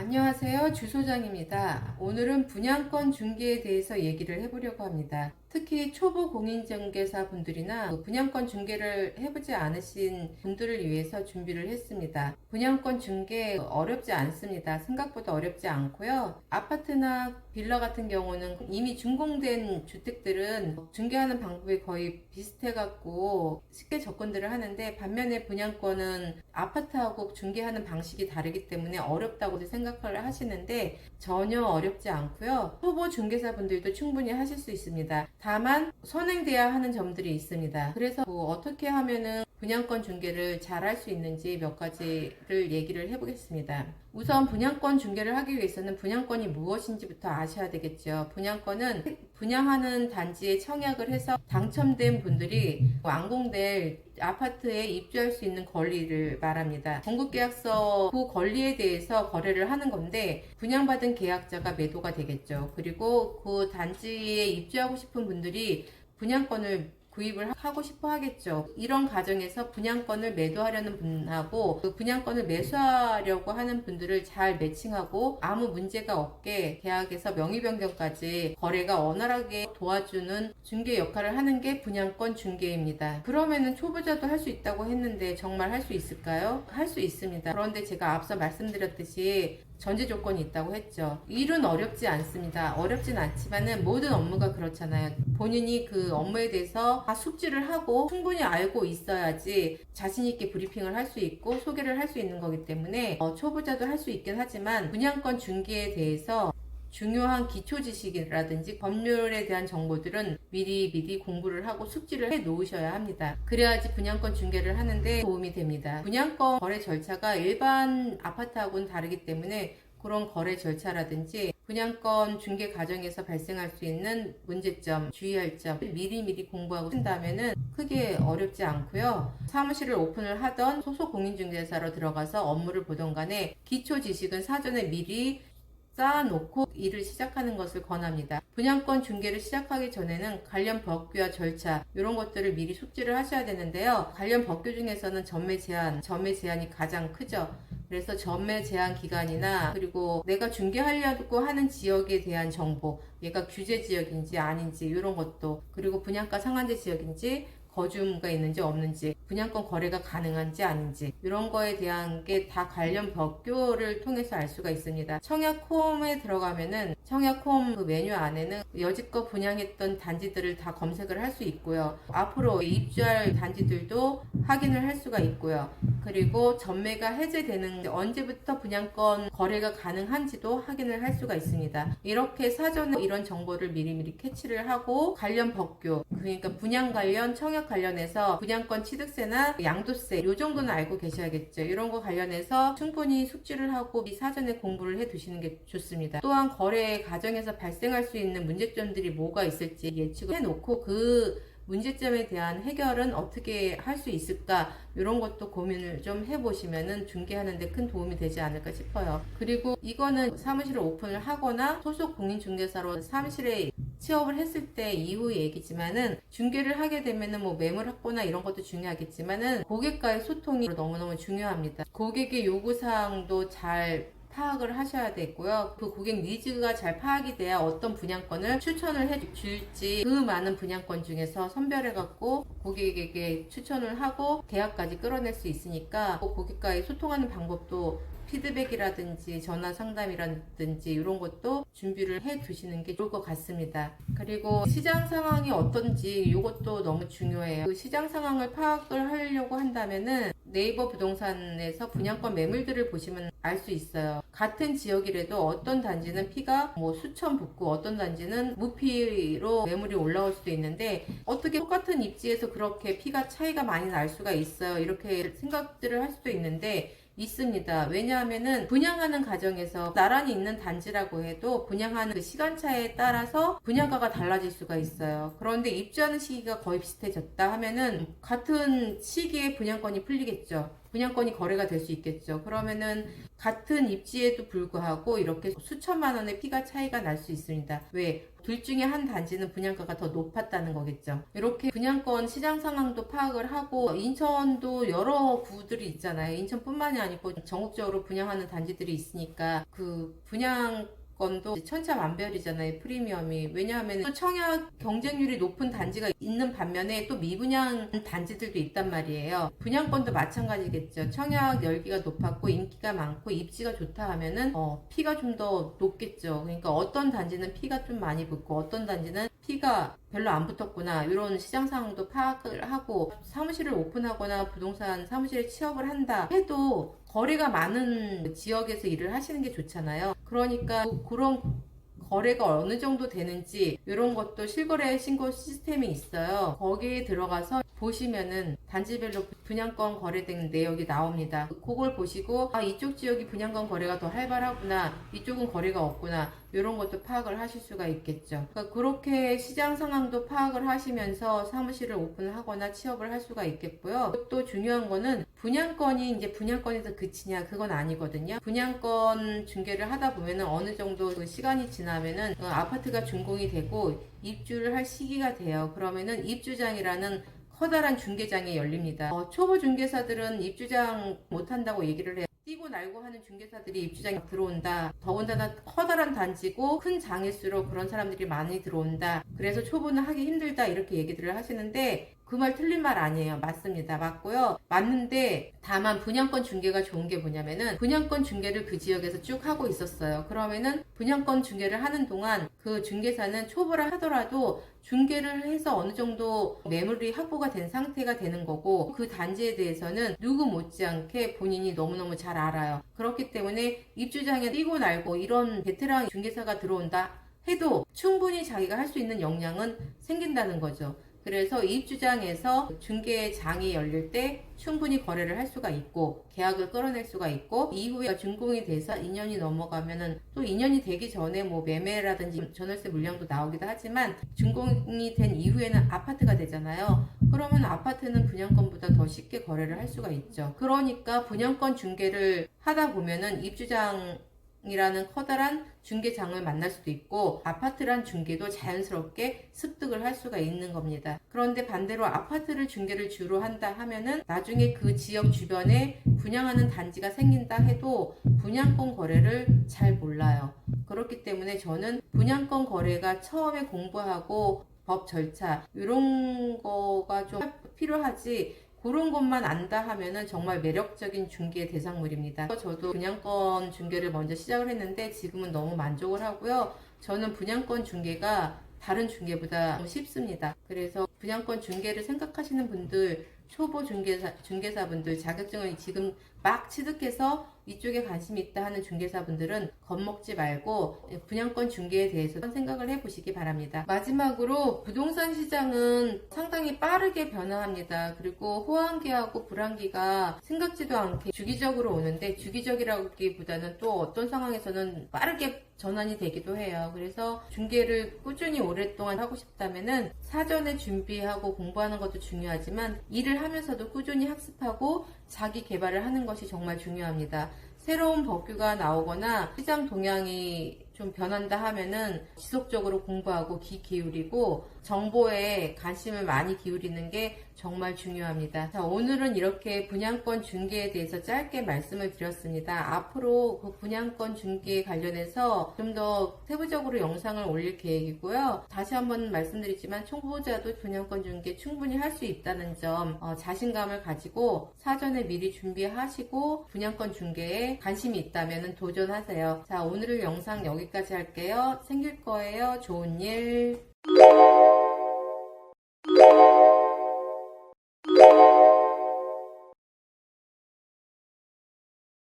안녕하세요. 주소장입니다. 오늘은 분양권 중개에 대해서 얘기를 해보려고 합니다. 특히 초보 공인중개사 분들이나 분양권 중개를 해보지 않으신 분들을 위해서 준비를 했습니다. 분양권 중개 어렵지 않습니다. 생각보다 어렵지 않고요. 아파트나 빌라 같은 경우는 이미 준공된 주택들은 중개하는 방법이 거의 비슷해갖고 쉽게 접근들을 하는데, 반면에 분양권은 아파트하고 중개하는 방식이 다르기 때문에 어렵다고도 생각을 하시는데 전혀 어렵지 않고요. 초보 중개사분들도 충분히 하실 수 있습니다. 다만 선행돼야 하는 점들이 있습니다. 그래서 어떻게 하면은 분양권 중개를 잘 할 수 있는지 몇 가지를 얘기를 해보겠습니다. 우선 분양권 중개를 하기 위해서는 분양권이 무엇인지부터 아셔야 되겠죠. 분양권은 분양하는 단지에 청약을 해서 당첨된 분들이 완공될 아파트에 입주할 수 있는 권리를 말합니다. 공급계약서 그 권리에 대해서 거래를 하는 건데, 분양받은 계약자가 매도가 되겠죠. 그리고 그 단지에 입주하고 싶은 분들이 분양권을 구입을 하고 싶어 하겠죠. 이런 과정에서 분양권을 매도하려는 분하고 그 분양권을 매수하려고 하는 분들을 잘 매칭하고 아무 문제가 없게 계약에서 명의 변경까지 거래가 원활하게 도와주는 중개 역할을 하는 게 분양권 중개입니다. 그러면은 초보자도 할 수 있다고 했는데 정말 할 수 있을까요? 할 수 있습니다. 그런데 제가 앞서 말씀드렸듯이 전제 조건이 있다고 했죠. 일은 어렵지 않습니다. 어렵진 않지만은 모든 업무가 그렇잖아요. 본인이 그 업무에 대해서 다 숙지를 하고 충분히 알고 있어야지 자신 있게 브리핑을 할 수 있고 소개를 할 수 있는 거기 때문에 초보자도 할 수 있긴 하지만, 분양권 중개에 대해서 중요한 기초 지식이라든지 법률에 대한 정보들은 미리 공부를 하고 숙지를 해 놓으셔야 합니다. 그래야지 분양권 중개를 하는데 도움이 됩니다. 분양권 거래 절차가 일반 아파트하고는 다르기 때문에 그런 거래 절차라든지 분양권 중개 과정에서 발생할 수 있는 문제점, 주의할 점 미리 공부하고 쓴다면은 크게 어렵지 않고요. 사무실을 오픈을 하던 소속 공인중개사로 들어가서 업무를 보던 간에 기초 지식은 사전에 미리 쌓아놓고 일을 시작하는 것을 권합니다. 분양권 중개를 시작하기 전에는 관련 법규와 절차 이런 것들을 미리 숙지를 하셔야 되는데요. 관련 법규 중에서는 전매 제한이 가장 크죠. 그래서 전매 제한 기간이나 그리고 내가 중개하려고 하는 지역에 대한 정보, 얘가 규제 지역인지 아닌지 이런 것도, 그리고 분양가 상한제 지역인지 거주가 있는지 없는지, 분양권 거래가 가능한지 아닌지 이런 거에 대한 게 다 관련 법규를 통해서 알 수가 있습니다. 청약 홈에 들어가면은 청약 홈 그 메뉴 안에는 여지껏 분양했던 단지들을 다 검색을 할 수 있고요. 앞으로 입주할 단지들도 확인을 할 수가 있고요. 그리고 전매가 해제되는 언제부터 분양권 거래가 가능한지도 확인을 할 수가 있습니다. 이렇게 사전에 이런 정보를 미리 캐치를 하고 관련 법규, 그러니까 분양 관련 청약 관련해서 분양권 취득세나 양도세 이 정도는 알고 계셔야겠죠. 이런 거 관련해서 충분히 숙지를 하고 사전에 공부를 해 두시는 게 좋습니다. 또한 거래 과정에서 발생할 수 있는 문제점들이 뭐가 있을지 예측을 해놓고 그 문제점에 대한 해결은 어떻게 할 수 있을까, 이런 것도 고민을 좀 해보시면은 중개하는 데 큰 도움이 되지 않을까 싶어요. 그리고 이거는 사무실을 오픈을 하거나 소속 공인중개사로 사무실에 취업을 했을 때 이후의 얘기지만은, 중개를 하게 되면은 매물 확보나 이런 것도 중요하겠지만은 고객과의 소통이 너무너무 중요합니다. 고객의 요구사항도 잘 파악을 하셔야 되고요. 그 고객 니즈가 잘 파악이 돼야 어떤 분양권을 추천을 해줄지 그 많은 분양권 중에서 선별해갖고 고객에게 추천을 하고 계약까지 끌어낼 수 있으니까, 고객과의 소통하는 방법도 피드백이라든지 전화 상담이라든지 이런 것도 준비를 해 두시는 게 좋을 것 같습니다. 그리고 시장 상황이 어떤지 이것도 너무 중요해요. 그 시장 상황을 파악을 하려고 한다면은 네이버 부동산에서 분양권 매물들을 보시면 알 수 있어요. 같은 지역이라도 어떤 단지는 피가 수천 붙고 어떤 단지는 무피로 매물이 올라올 수도 있는데, 어떻게 똑같은 입지에서 그렇게 피가 차이가 많이 날 수가 있어요. 이렇게 생각들을 할 수도 있는데 있습니다. 왜냐하면은 분양하는 과정에서 나란히 있는 단지라고 해도 분양하는 그 시간차에 따라서 분양가가 달라질 수가 있어요. 그런데 입주하는 시기가 거의 비슷해졌다 하면은 같은 시기에 분양권이 풀리겠죠. 분양권이 거래가 될 수 있겠죠. 그러면은 같은 입지에도 불구하고 이렇게 수천만 원의 피가 차이가 날 수 있습니다. 왜? 둘 중에 한 단지는 분양가가 더 높았다는 거겠죠. 이렇게 분양권 시장 상황도 파악을 하고, 인천도 여러 구들이 있잖아요. 인천뿐만이 아니고 전국적으로 분양하는 단지들이 있으니까 그 분양권도 천차만별이잖아요. 프리미엄이. 왜냐하면 또 청약 경쟁률이 높은 단지가 있는 반면에 또 미분양 단지들도 있단 말이에요. 분양권도 마찬가지겠죠. 청약 열기가 높았고 인기가 많고 입지가 좋다 하면은 피가 좀 더 높겠죠. 그러니까 어떤 단지는 피가 좀 많이 붙고 어떤 단지는 피가 별로 안 붙었구나, 이런 시장 상황도 파악을 하고, 사무실을 오픈하거나 부동산 사무실에 취업을 한다 해도 거래가 많은 지역에서 일을 하시는 게 좋잖아요. 그러니까 그런 거래가 어느 정도 되는지 이런 것도 실거래 신고 시스템이 있어요. 거기에 들어가서 보시면은 단지별로 분양권 거래된 내역이 나옵니다. 그걸 보시고 이쪽 지역이 분양권 거래가 더 활발하구나, 이쪽은 거래가 없구나, 이런 것도 파악을 하실 수가 있겠죠. 그러니까 그렇게 시장 상황도 파악을 하시면서 사무실을 오픈하거나 취업을 할 수가 있겠고요. 또 중요한 거는 분양권이 이제 분양권에서 그치냐, 그건 아니거든요. 분양권 중개를 하다 보면은 어느 정도 그 시간이 지나면은 아파트가 준공이 되고 입주를 할 시기가 돼요. 그러면은 입주장이라는 커다란 중개장이 열립니다. 초보 중개사들은 입주장 못한다고 얘기를 해요. 뛰고 날고 하는 중개사들이 입주장에 들어온다. 더군다나 커다란 단지고 큰 장일수록 그런 사람들이 많이 들어온다. 그래서 초보는 하기 힘들다, 이렇게 얘기들을 하시는데 그 말 틀린 말 아니에요. 맞습니다. 맞고요. 맞는데 다만 분양권 중개가 좋은 게 뭐냐면은 분양권 중개를 그 지역에서 쭉 하고 있었어요. 그러면은 분양권 중개를 하는 동안 그 중개사는 초보라 하더라도 중개를 해서 어느 정도 매물이 확보가 된 상태가 되는 거고, 그 단지에 대해서는 누구 못지않게 본인이 너무너무 잘 알아요. 그렇기 때문에 입주장에 뛰고 날고 이런 베테랑 중개사가 들어온다 해도 충분히 자기가 할 수 있는 역량은 생긴다는 거죠. 그래서 입주장에서 중개장이 열릴 때 충분히 거래를 할 수가 있고 계약을 끌어낼 수가 있고, 이후에 준공이 돼서 2년이 넘어가면은 또 2년이 되기 전에 뭐 매매라든지 전월세 물량도 나오기도 하지만 준공이 된 이후에는 아파트가 되잖아요. 그러면 아파트는 분양권보다 더 쉽게 거래를 할 수가 있죠. 그러니까 분양권 중개를 하다 보면은 입주장이라는 커다란 중개장을 만날 수도 있고 아파트란 중개도 자연스럽게 습득을 할 수가 있는 겁니다. 그런데 반대로 아파트를 중개를 주로 한다 하면은 나중에 그 지역 주변에 분양하는 단지가 생긴다 해도 분양권 거래를 잘 몰라요. 그렇기 때문에 저는 분양권 거래가 처음에 공부하고 법 절차 이런 거가 좀 필요하지, 그런 것만 안다 하면은 정말 매력적인 중개 대상물입니다. 저도 분양권 중개를 먼저 시작을 했는데 지금은 너무 만족을 하고요. 저는 분양권 중개가 다른 중개보다 쉽습니다. 그래서 분양권 중개를 생각하시는 분들, 초보 중개사분들, 자격증을 지금 막 취득해서 이쪽에 관심이 있다 하는 중개사분들은 겁먹지 말고 분양권 중개에 대해서 생각을 해보시기 바랍니다. 마지막으로 부동산 시장은 상당히 빠르게 변화합니다. 그리고 호황기하고 불황기가 생각지도 않게 주기적으로 오는데, 주기적이라기보다는 또 어떤 상황에서는 빠르게 전환이 되기도 해요. 그래서 중개를 꾸준히 오랫동안 하고 싶다면은 사전에 준비하고 공부하는 것도 중요하지만 일을 하면서도 꾸준히 학습하고 자기 개발을 하는 것이 정말 중요합니다. 새로운 법규가 나오거나 시장 동향이 좀 변한다 하면은 지속적으로 공부하고 귀 기울이고 정보에 관심을 많이 기울이는 게 정말 중요합니다. 자, 오늘은 이렇게 분양권 중개에 대해서 짧게 말씀을 드렸습니다. 앞으로 그 분양권 중개에 관련해서 좀 더 세부적으로 영상을 올릴 계획이고요. 다시 한번 말씀드리지만 초보자도 분양권 중개 충분히 할 수 있다는 점 자신감을 가지고 사전에 미리 준비하시고 분양권 중개에 관심이 있다면 도전하세요. 자, 오늘 영상 여기까지 할게요. 생길 거예요. 좋은 일.